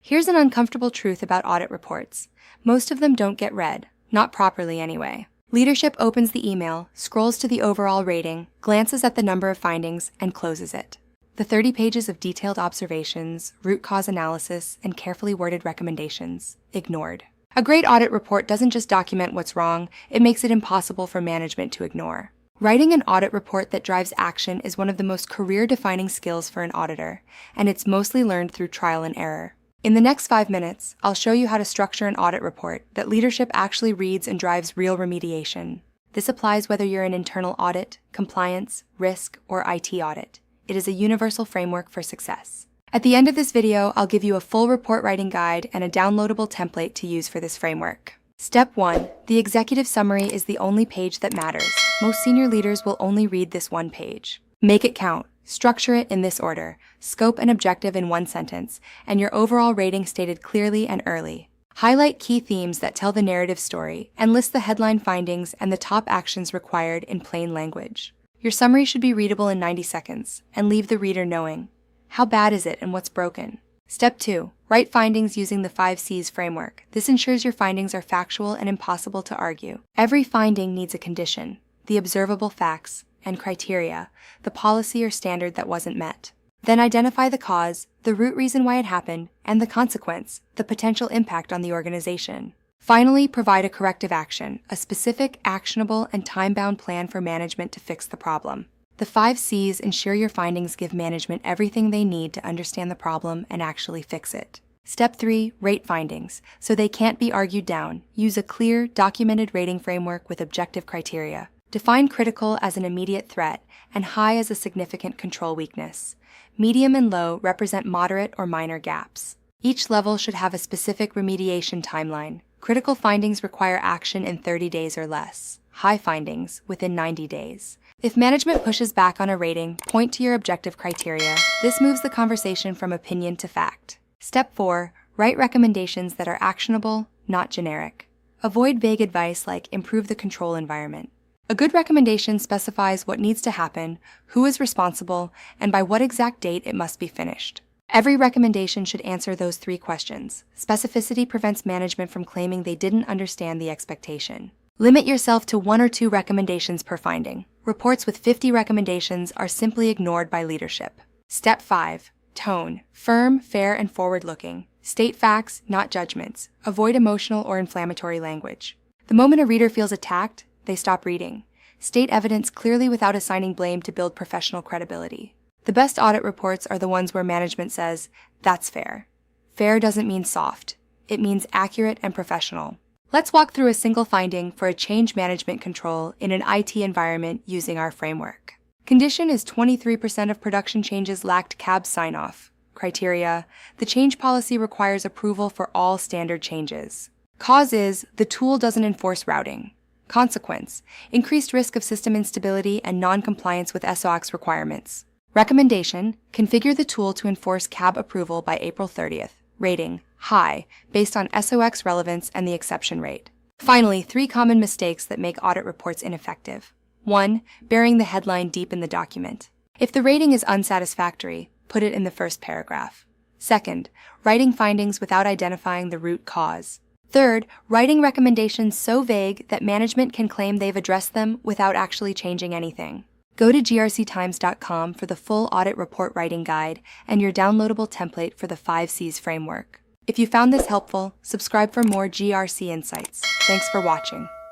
Here's an uncomfortable truth about audit reports. Most of them don't get read, not properly anyway. Leadership opens the email, scrolls to the overall rating, glances at the number of findings, and closes it. The 30 pages of detailed observations, root cause analysis, and carefully worded recommendations, ignored. A great audit report doesn't just document what's wrong, it makes it impossible for management to ignore. Writing an audit report that drives action is one of the most career-defining skills for an auditor, and it's mostly learned through trial and error. In the next 5 minutes, I'll show you how to structure an audit report that leadership actually reads and drives real remediation. This applies whether you're an internal audit, compliance, risk, or IT audit. It is a universal framework for success. At the end of this video, I'll give you a full report writing guide and a downloadable template to use for this framework. Step 1. The executive summary is the only page that matters. Most senior leaders will only read this one page. Make it count. Structure it in this order: scope and objective in one sentence, and your overall rating stated clearly and early. Highlight key themes that tell the narrative story, and list the headline findings and the top actions required in plain language. Your summary should be readable in 90 seconds, and leave the reader knowing, how bad is it and what's broken? Step 2. Write findings using the 5 C's framework. This ensures your findings are factual and impossible to argue. Every finding needs a condition, the observable facts, and criteria, the policy or standard that wasn't met. Then identify the cause, the root reason why it happened, and the consequence, the potential impact on the organization. Finally, provide a corrective action, a specific, actionable, and time-bound plan for management to fix the problem. The 5 C's ensure your findings give management everything they need to understand the problem and actually fix it. Step 3. Rate findings, so they can't be argued down. Use a clear, documented rating framework with objective criteria. Define critical as an immediate threat and high as a significant control weakness. Medium and low represent moderate or minor gaps. Each level should have a specific remediation timeline. Critical findings require action in 30 days or less. High findings within 90 days. If management pushes back on a rating, point to your objective criteria. This moves the conversation from opinion to fact. Step 4. Write recommendations that are actionable, not generic. Avoid vague advice like improve the control environment. A good recommendation specifies what needs to happen, who is responsible, and by what exact date it must be finished. Every recommendation should answer those 3 questions. Specificity prevents management from claiming they didn't understand the expectation. Limit yourself to 1 or 2 recommendations per finding. Reports with 50 recommendations are simply ignored by leadership. Step 5. Tone. Firm, fair, and forward-looking. State facts, not judgments. Avoid emotional or inflammatory language. The moment a reader feels attacked, they stop reading. State evidence clearly without assigning blame to build professional credibility. The best audit reports are the ones where management says, "That's fair." Fair doesn't mean soft. It means accurate and professional. Let's walk through a single finding for a change management control in an IT environment using our framework. Condition is 23% of production changes lacked CAB sign-off. Criteria: the change policy requires approval for all standard changes. Cause is the tool doesn't enforce routing. Consequence: increased risk of system instability and non-compliance with SOX requirements. Recommendation: configure the tool to enforce CAB approval by April 30th. Rating: high, based on SOX relevance and the exception rate. Finally, 3 common mistakes that make audit reports ineffective. 1. Burying the headline deep in the document. If the rating is unsatisfactory, put it in the first paragraph. 2nd, writing findings without identifying the root cause. 3rd, writing recommendations so vague that management can claim they've addressed them without actually changing anything. Go to grctimes.com for the full audit report writing guide and your downloadable template for the 5 C's framework. If you found this helpful, subscribe for more GRC insights. Thanks for watching.